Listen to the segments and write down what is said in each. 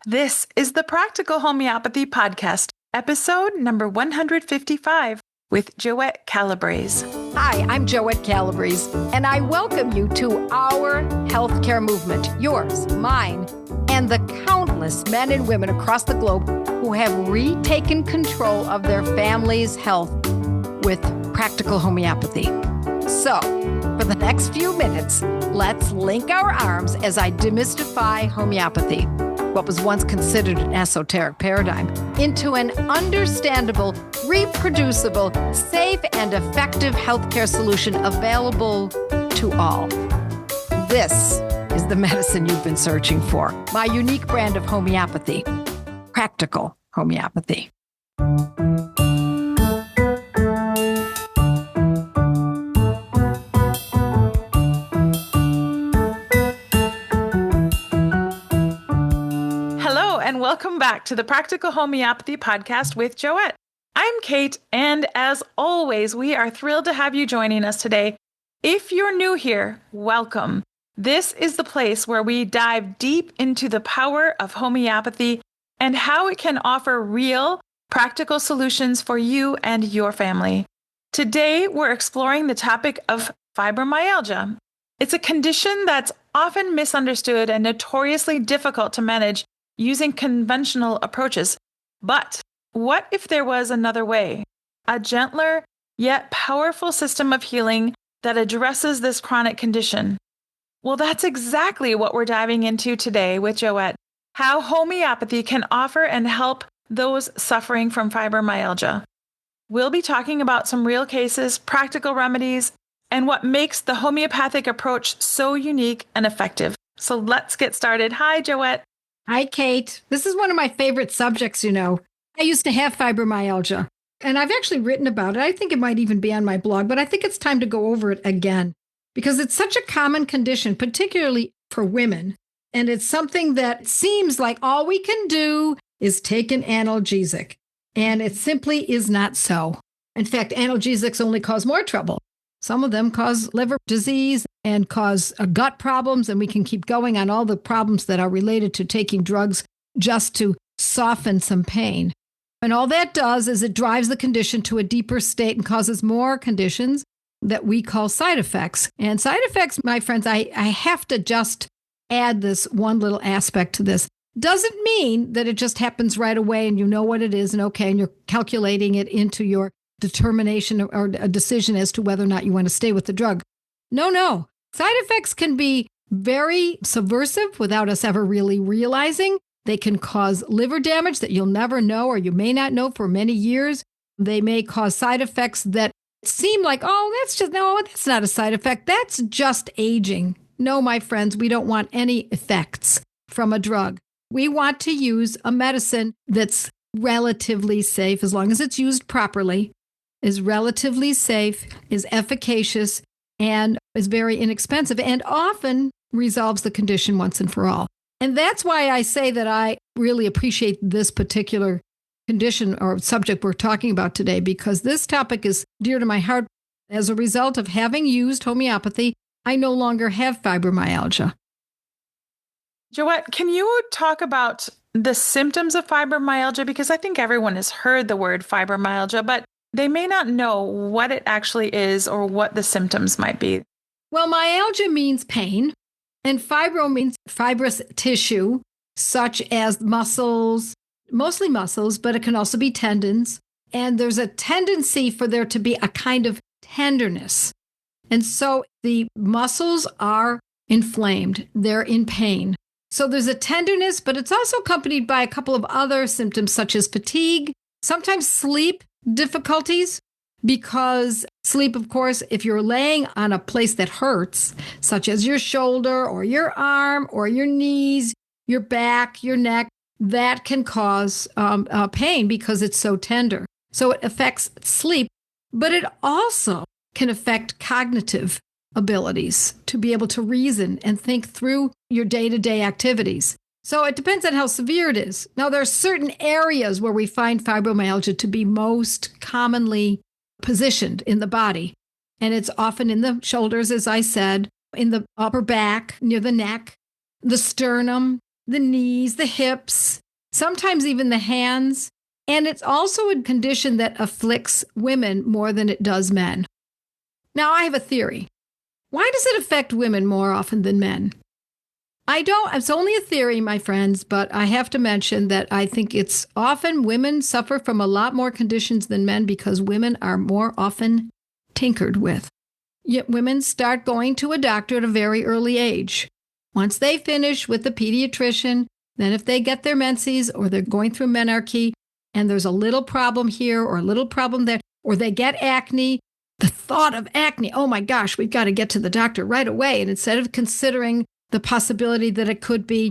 This is the Practical Homeopathy Podcast, episode number 155 with Joette Calabrese. Hi, I'm Joette Calabrese, and I welcome you to our healthcare movement, yours, mine, and the countless men and women across the globe who have retaken control of their family's health with practical homeopathy. So, for the next few minutes, let's link our arms as I demystify homeopathy, what was once considered an esoteric paradigm, into an understandable, reproducible, safe, and effective healthcare solution available to all. This is the medicine you've been searching for, my unique brand of homeopathy, practical homeopathy. And welcome back to the Practical Homeopathy Podcast with Joette. I'm Kate, and as always, we are thrilled to have you joining us today. If you're new here, welcome. This is the place where we dive deep into the power of homeopathy and how it can offer real, practical solutions for you and your family. Today, we're exploring the topic of fibromyalgia. It's a condition that's often misunderstood and notoriously difficult to manage using conventional approaches. But what if there was another way? A gentler, yet powerful system of healing that addresses this chronic condition? Well, that's exactly what we're diving into today with Joette. How homeopathy can offer and help those suffering from fibromyalgia. We'll be talking about some real cases, practical remedies, and what makes the homeopathic approach so unique and effective. So let's get started. Hi, Joette. Hi, Kate. This is one of my favorite subjects, you know. I used to have fibromyalgia, and I've actually written about it. I think it might even be on my blog, but I think it's time to go over it again because it's such a common condition, particularly for women. And it's something that seems like all we can do is take an analgesic, and it simply is not so. In fact, analgesics only cause more trouble. Some of them cause liver disease and cause gut problems, and we can keep going on all the problems that are related to taking drugs just to soften some pain. And all that does is it drives the condition to a deeper state and causes more conditions that we call side effects. And side effects, my friends, I have to just add this one little aspect to this. Doesn't mean that it just happens right away and you know what it is and okay, and you're calculating it into your determination or a decision as to whether or not you want to stay with the drug. No. Side effects can be very subversive without us ever really realizing. They can cause liver damage that you'll never know or you may not know for many years. They may cause side effects that seem like, that's not a side effect. That's just aging. No, my friends, we don't want any effects from a drug. We want to use a medicine that's relatively safe as long as it's used properly, is relatively safe, is efficacious, and is very inexpensive, and often resolves the condition once and for all. And that's why I say that I really appreciate this particular condition or subject we're talking about today, because this topic is dear to my heart. As a result of having used homeopathy, I no longer have fibromyalgia. Joette, can you talk about the symptoms of fibromyalgia? Because I think everyone has heard the word fibromyalgia, but they may not know what it actually is or what the symptoms might be. Well, myalgia means pain, and fibro means fibrous tissue, such as muscles, mostly muscles, but it can also be tendons. And there's a tendency for there to be a kind of tenderness. And so the muscles are inflamed. They're in pain. So there's a tenderness, but it's also accompanied by a couple of other symptoms, such as fatigue, sometimes sleep difficulties, because sleep, of course, if you're laying on a place that hurts, such as your shoulder or your arm or your knees, your back, your neck, that can cause pain because it's so tender. So it affects sleep, but it also can affect cognitive abilities to be able to reason and think through your day-to-day activities. So it depends on how severe it is. Now, there are certain areas where we find fibromyalgia to be most commonly positioned in the body. And it's often in the shoulders, as I said, in the upper back, near the neck, the sternum, the knees, the hips, sometimes even the hands. And it's also a condition that afflicts women more than it does men. Now, I have a theory. Why does it affect women more often than men? It's only a theory, my friends, but I have to mention that I think it's often women suffer from a lot more conditions than men because women are more often tinkered with. Yet women start going to a doctor at a very early age. Once they finish with the pediatrician, then if they get their menses or they're going through menarche and there's a little problem here or a little problem there, or they get acne, the thought of acne, oh my gosh, we've got to get to the doctor right away. And instead of considering the possibility that it could be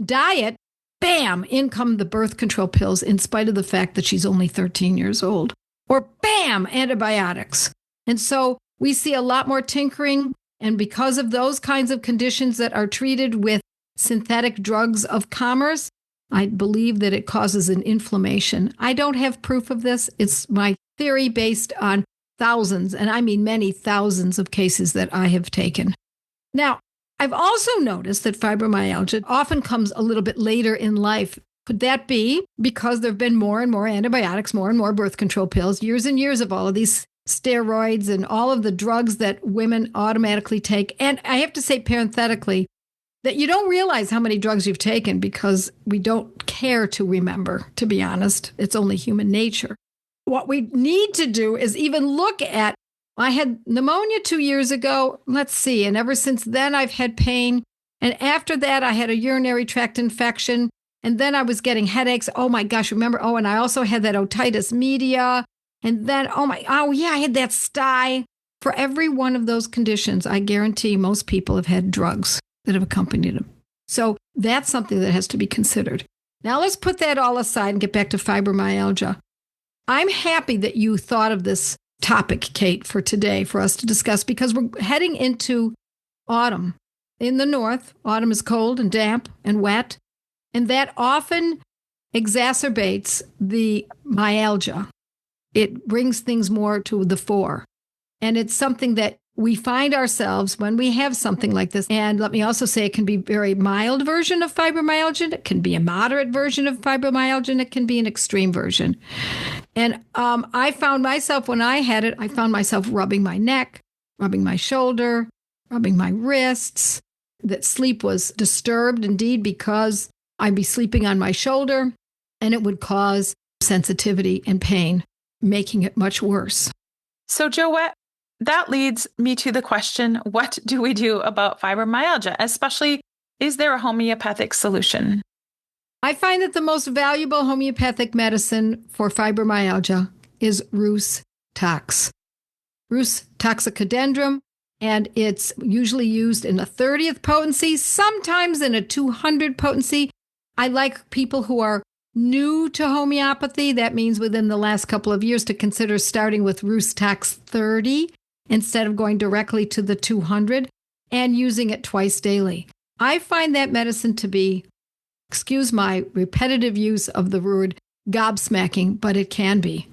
diet, bam, in come the birth control pills in spite of the fact that she's only 13 years old. Or bam, antibiotics. And so we see a lot more tinkering. And because of those kinds of conditions that are treated with synthetic drugs of commerce, I believe that it causes an inflammation. I don't have proof of this. It's my theory based on thousands, and I mean many thousands of cases that I have taken. Now, I've also noticed that fibromyalgia often comes a little bit later in life. Could that be because there have been more and more antibiotics, more and more birth control pills, years and years of all of these steroids and all of the drugs that women automatically take? And I have to say parenthetically that you don't realize how many drugs you've taken because we don't care to remember, to be honest. It's only human nature. What we need to do is even look at, I had pneumonia 2 years ago, let's see, and ever since then I've had pain. And after that, I had a urinary tract infection. And then I was getting headaches. Oh my gosh, remember? Oh, and I also had that otitis media. And then, I had that sty. For every one of those conditions, I guarantee most people have had drugs that have accompanied them. So that's something that has to be considered. Now let's put that all aside and get back to fibromyalgia. I'm happy that you thought of this topic, Kate, for today for us to discuss because we're heading into autumn. In the north, autumn is cold and damp and wet, and that often exacerbates the myalgia. It brings things more to the fore. And it's something that we find ourselves when we have something like this. And let me also say it can be a very mild version of fibromyalgia. It can be a moderate version of fibromyalgia, and it can be an extreme version. And I found myself, when I had it, I found myself rubbing my neck, rubbing my shoulder, rubbing my wrists. That sleep was disturbed indeed because I'd be sleeping on my shoulder, and it would cause sensitivity and pain, making it much worse. So, Joette, that leads me to the question, what do we do about fibromyalgia? Especially, is there a homeopathic solution? I find that the most valuable homeopathic medicine for fibromyalgia is Rhus tox. Rhus toxicodendron, and it's usually used in a 30th potency, sometimes in a 200 potency. I like people who are new to homeopathy, that means within the last couple of years, to consider starting with Rhus tox 30 instead of going directly to the 200 and using it twice daily. I find that medicine to be, excuse my repetitive use of the word gobsmacking, but it can be.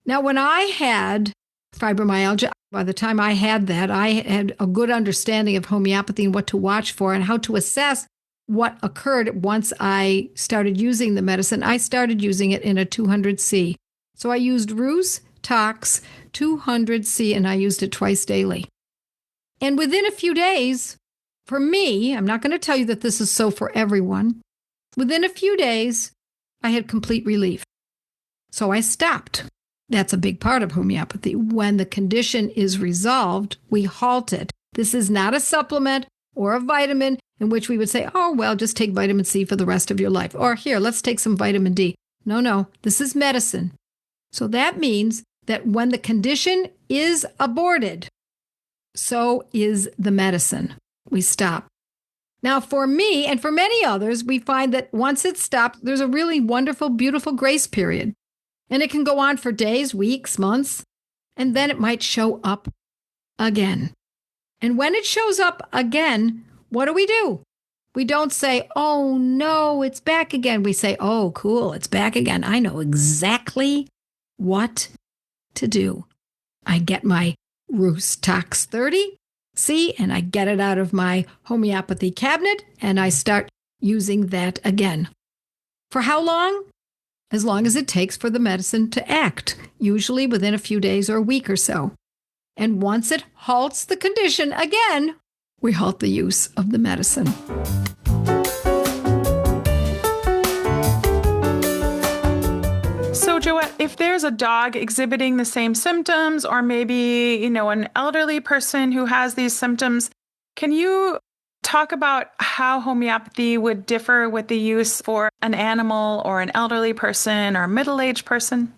Now, when I had fibromyalgia, by the time I had that, I had a good understanding of homeopathy and what to watch for and how to assess what occurred once I started using the medicine. I started using it in a 200C. So I used Rhus tox 200C, and I used it twice daily. And within a few days, for me, I'm not going to tell you that this is so for everyone, within a few days, I had complete relief. So I stopped. That's a big part of homeopathy. When the condition is resolved, we halt it. This is not a supplement or a vitamin in which we would say, oh, well, just take vitamin C for the rest of your life. Or here, let's take some vitamin D. No, this is medicine. So that means that when the condition is aborted, so is the medicine. We stop. Now, for me and for many others, we find that once it's stopped, there's a really wonderful, beautiful grace period. And it can go on for days, weeks, months, and then it might show up again. And when it shows up again, what do? We don't say, oh, no, it's back again. We say, oh, cool, it's back again. I know exactly what to do. I get my Rhus tox 30, and I get it out of my homeopathy cabinet, and I start using that again. For how long? As long as it takes for the medicine to act, usually within a few days or a week or so. And once it halts the condition again, we halt the use of the medicine. So, Joette, if there's a dog exhibiting the same symptoms, or maybe, an elderly person who has these symptoms, can you talk about how homeopathy would differ with the use for an animal or an elderly person or a middle-aged person?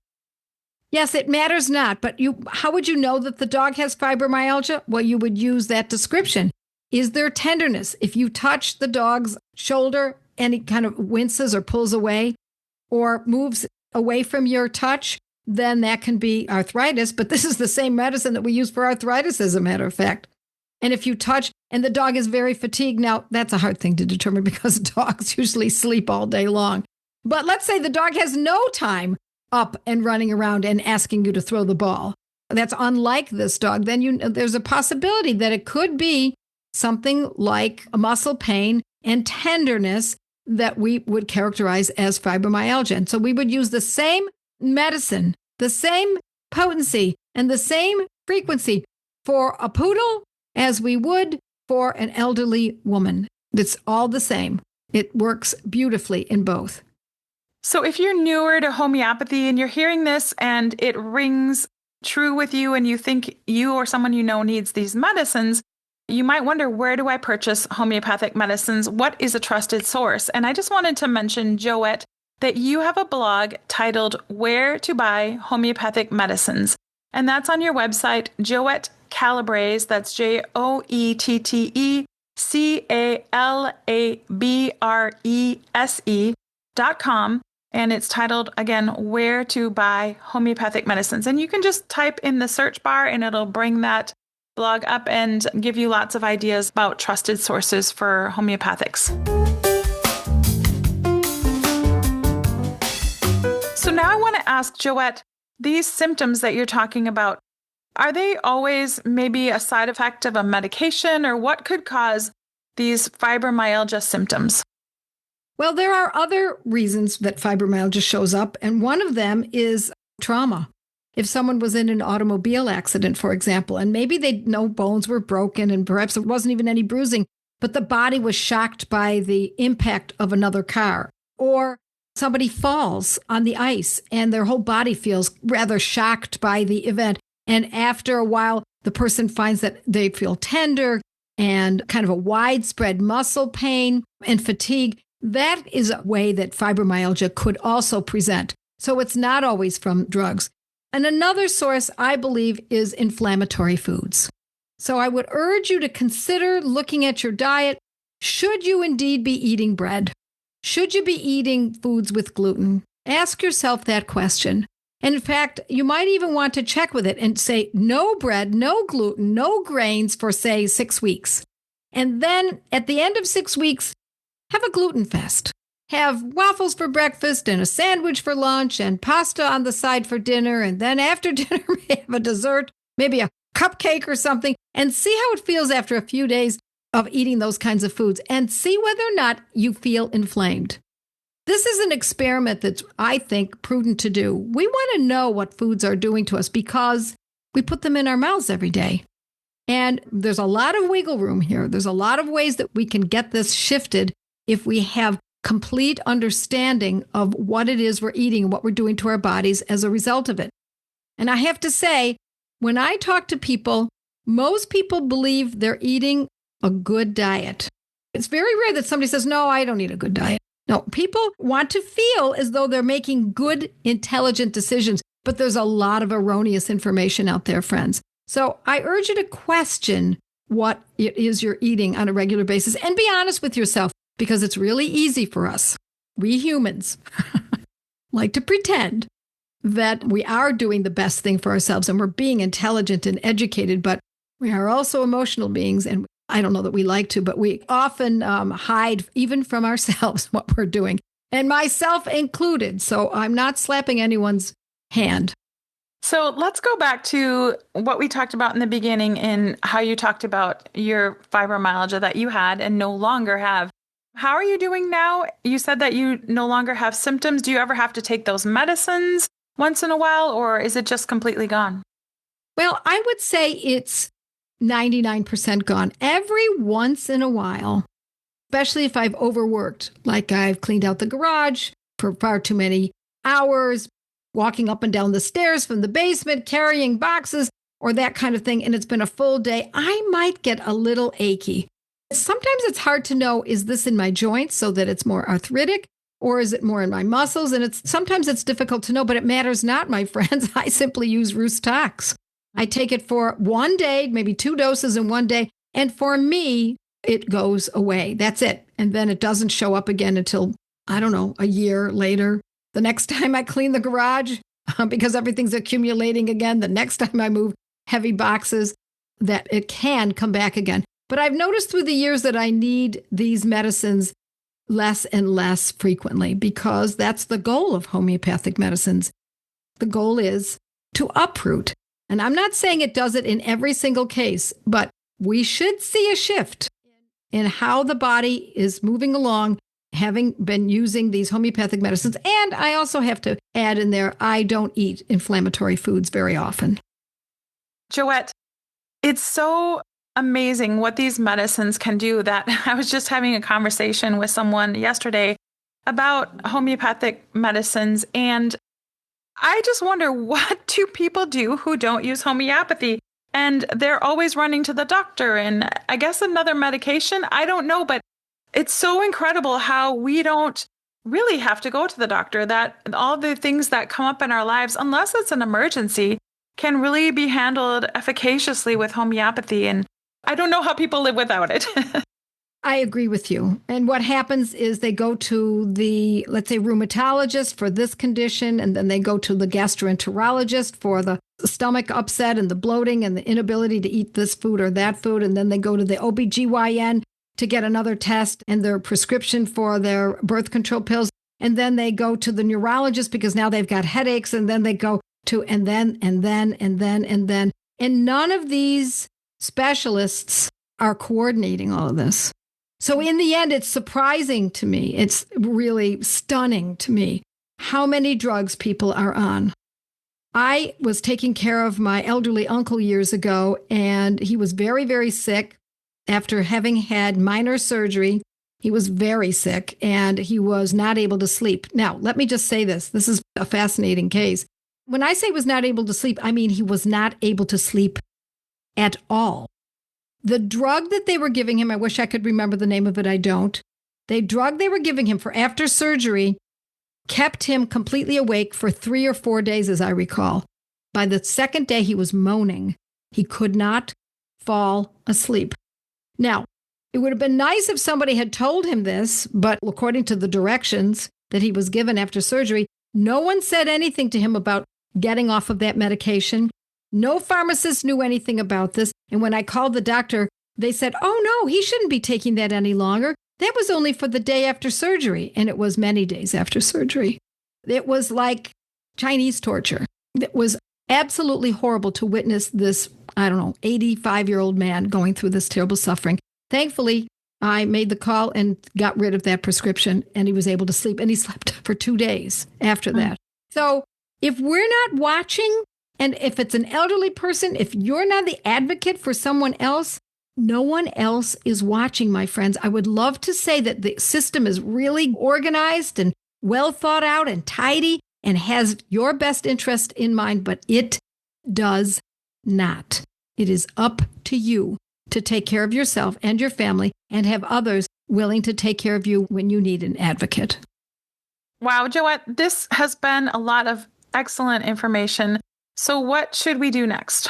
Yes, it matters not, but how would you know that the dog has fibromyalgia? Well, you would use that description. Is there tenderness? If you touch the dog's shoulder and it kind of winces or pulls away or moves away from your touch, then that can be arthritis. But this is the same medicine that we use for arthritis, as a matter of fact. And if you touch and the dog is very fatigued, now that's a hard thing to determine because dogs usually sleep all day long. But let's say the dog has no time up and running around and asking you to throw the ball. That's unlike this dog. Then there's a possibility that it could be something like a muscle pain and tenderness that we would characterize as fibromyalgia. And so we would use the same medicine, the same potency, and the same frequency for a poodle as we would for an elderly woman. It's all the same. It works beautifully in both. So if you're newer to homeopathy and you're hearing this and it rings true with you and you think you or someone you know needs these medicines, you might wonder, where do I purchase homeopathic medicines? What is a trusted source? And I just wanted to mention, Joette, that you have a blog titled Where to Buy Homeopathic Medicines. And that's on your website, Joette Calabrese, that's JoetteCalabrese.com. And it's titled, again, Where to Buy Homeopathic Medicines. And you can just type in the search bar and it'll bring that blog up and give you lots of ideas about trusted sources for homeopathics. So now I want to ask Joette, these symptoms that you're talking about, are they always maybe a side effect of a medication, or what could cause these fibromyalgia symptoms? Well, there are other reasons that fibromyalgia shows up, and one of them is trauma. If someone was in an automobile accident, for example, and maybe no bones were broken and perhaps there wasn't even any bruising, but the body was shocked by the impact of another car, or somebody falls on the ice and their whole body feels rather shocked by the event. And after a while, the person finds that they feel tender and kind of a widespread muscle pain and fatigue. That is a way that fibromyalgia could also present. So it's not always from drugs. And another source, I believe, is inflammatory foods. So I would urge you to consider looking at your diet. Should you indeed be eating bread? Should you be eating foods with gluten? Ask yourself that question. And in fact, you might even want to check with it and say, no bread, no gluten, no grains for, say, 6 weeks. And then at the end of 6 weeks, have a gluten fest. Have waffles for breakfast and a sandwich for lunch and pasta on the side for dinner. And then after dinner, have a dessert, maybe a cupcake or something, and see how it feels after a few days of eating those kinds of foods and see whether or not you feel inflamed. This is an experiment that's, I think, prudent to do. We want to know what foods are doing to us because we put them in our mouths every day. And there's a lot of wiggle room here. There's a lot of ways that we can get this shifted if we have complete understanding of what it is we're eating and what we're doing to our bodies as a result of it. And I have to say, when I talk to people, most people believe they're eating a good diet. It's very rare that somebody says, no, I don't eat a good diet. No, people want to feel as though they're making good, intelligent decisions, but there's a lot of erroneous information out there, friends. So I urge you to question what it is you're eating on a regular basis and be honest with yourself, because it's really easy for us, we humans, like to pretend that we are doing the best thing for ourselves and we're being intelligent and educated, but we are also emotional beings. And I don't know that we like to, but we often hide even from ourselves what we're doing, and myself included. So I'm not slapping anyone's hand. So let's go back to what we talked about in the beginning and how you talked about your fibromyalgia that you had and no longer have. How are you doing now? You said that you no longer have symptoms. Do you ever have to take those medicines once in a while, or is it just completely gone? Well, I would say it's 99% gone. Every once in a while, especially if I've overworked, like I've cleaned out the garage for far too many hours, walking up and down the stairs from the basement, carrying boxes, or that kind of thing, and it's been a full day, I might get a little achy. Sometimes it's hard to know, is this in my joints so that it's more arthritic, or is it more in my muscles? And sometimes it's difficult to know, but it matters not, my friends. I simply use Rhus tox. I take it for one day, maybe 2 doses in one day. And for me, it goes away. That's it. And then it doesn't show up again until, I don't know, a year later. The next time I clean the garage, because everything's accumulating again, the next time I move heavy boxes, that it can come back again. But I've noticed through the years that I need these medicines less and less frequently, because that's the goal of homeopathic medicines. The goal is to uproot. And I'm not saying it does it in every single case, but we should see a shift in how the body is moving along, having been using these homeopathic medicines. And I also have to add in there, I don't eat inflammatory foods very often. Joette, it's so amazing what these medicines can do. That I was just having a conversation with someone yesterday about homeopathic medicines, and I just wonder, what do people do who don't use homeopathy? And they're always running to the doctor and I guess another medication. I don't know, but it's so incredible how we don't really have to go to the doctor, that all the things that come up in our lives, unless it's an emergency, can really be handled efficaciously with homeopathy. And I don't know how people live without it. I agree with you. And what happens is they go to the, let's say, rheumatologist for this condition, and then they go to the gastroenterologist for the stomach upset and the bloating and the inability to eat this food or that food. And then they go to the OBGYN to get another test and their prescription for their birth control pills. And then they go to the neurologist because now they've got headaches. And then they go to, and then. And none of these specialists are coordinating all of this. So in the end, it's surprising to me. It's really stunning to me how many drugs people are on. I was taking care of my elderly uncle years ago, and he was very, very sick after having had minor surgery. He was very sick, and he was not able to sleep. Now, let me just say this. This is a fascinating case. When I say was not able to sleep, I mean he was not able to sleep at all. The drug that they were giving him, I wish I could remember the name of it, I don't. The drug they were giving him for after surgery kept him completely awake for 3 or 4 days, as I recall. By the second day, he was moaning. He could not fall asleep. Now, it would have been nice if somebody had told him this, but according to the directions that he was given after surgery, no one said anything to him about getting off of that medication. No pharmacist knew anything about this. And when I called the doctor, they said, oh, no, he shouldn't be taking that any longer. That was only for the day after surgery. And it was many days after surgery. It was like Chinese torture. It was absolutely horrible to witness this, 85-year-old man going through this terrible suffering. Thankfully, I made the call and got rid of that prescription, and he was able to sleep. And he slept for 2 days after that. So if we're not watching, and if it's an elderly person, if you're not the advocate for someone else, no one else is watching, my friends. I would love to say that the system is really organized and well thought out and tidy and has your best interest in mind, but it does not. It is up to you to take care of yourself and your family and have others willing to take care of you when you need an advocate. Wow, Joette, this has been a lot of excellent information. So what should we do next?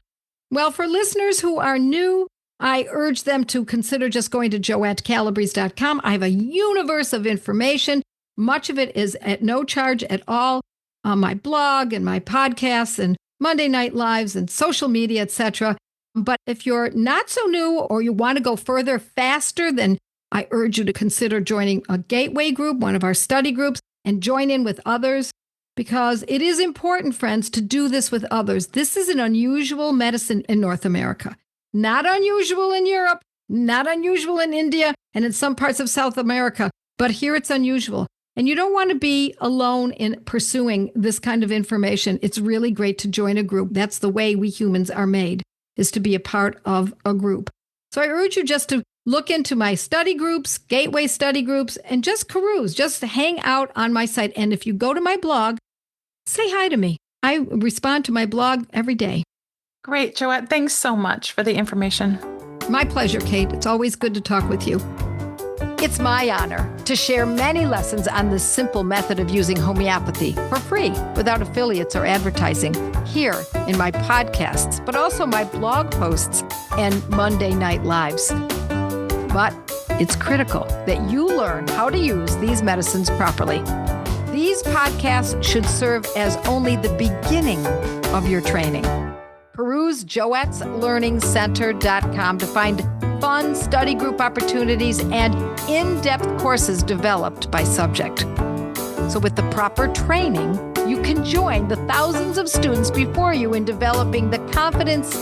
Well, for listeners who are new, I urge them to consider just going to joettecalabrese.com. I have a universe of information. Much of it is at no charge at all on my blog and my podcasts and Monday Night Lives and social media, etc. But if you're not so new or you want to go further faster, then I urge you to consider joining a gateway group, one of our study groups, and join in with others. Because it is important, friends, to do this with others. This is an unusual medicine in North America. Not unusual in Europe, Not unusual in India and in some parts of South America, but here it's unusual. And you don't want to be alone in pursuing this kind of information. It's really great to join a group. That's the way we humans are made, is to be a part of a group. So I urge you just to look into my study groups, gateway study groups, and just peruse, just hang out on my site. And if you go to my blog, say hi to me. I respond to my blog every day. Great, Joette. Thanks so much for the information. My pleasure, Kate. It's always good to talk with you. It's my honor to share many lessons on this simple method of using homeopathy for free without affiliates or advertising here in my podcasts, but also my blog posts and Monday Night Lives. But it's critical that you learn how to use these medicines properly. These podcasts should serve as only the beginning of your training. Peruse joetteslearningcenter.com to find fun study group opportunities and in-depth courses developed by subject. So with the proper training, you can join the thousands of students before you in developing the confidence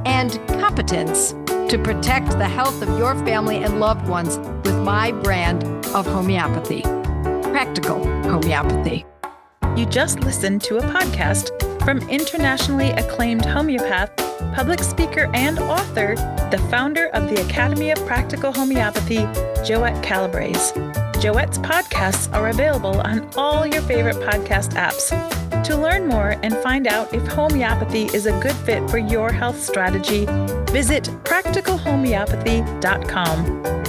and competence to protect the health of your family and loved ones with my brand of homeopathy, Practical Homeopathy. You just listened to a podcast from internationally acclaimed homeopath, public speaker, and author, the founder of the Academy of Practical Homeopathy, Joette Calabrese. Joette's podcasts are available on all your favorite podcast apps. To learn more and find out if homeopathy is a good fit for your health strategy, visit practicalhomeopathy.com.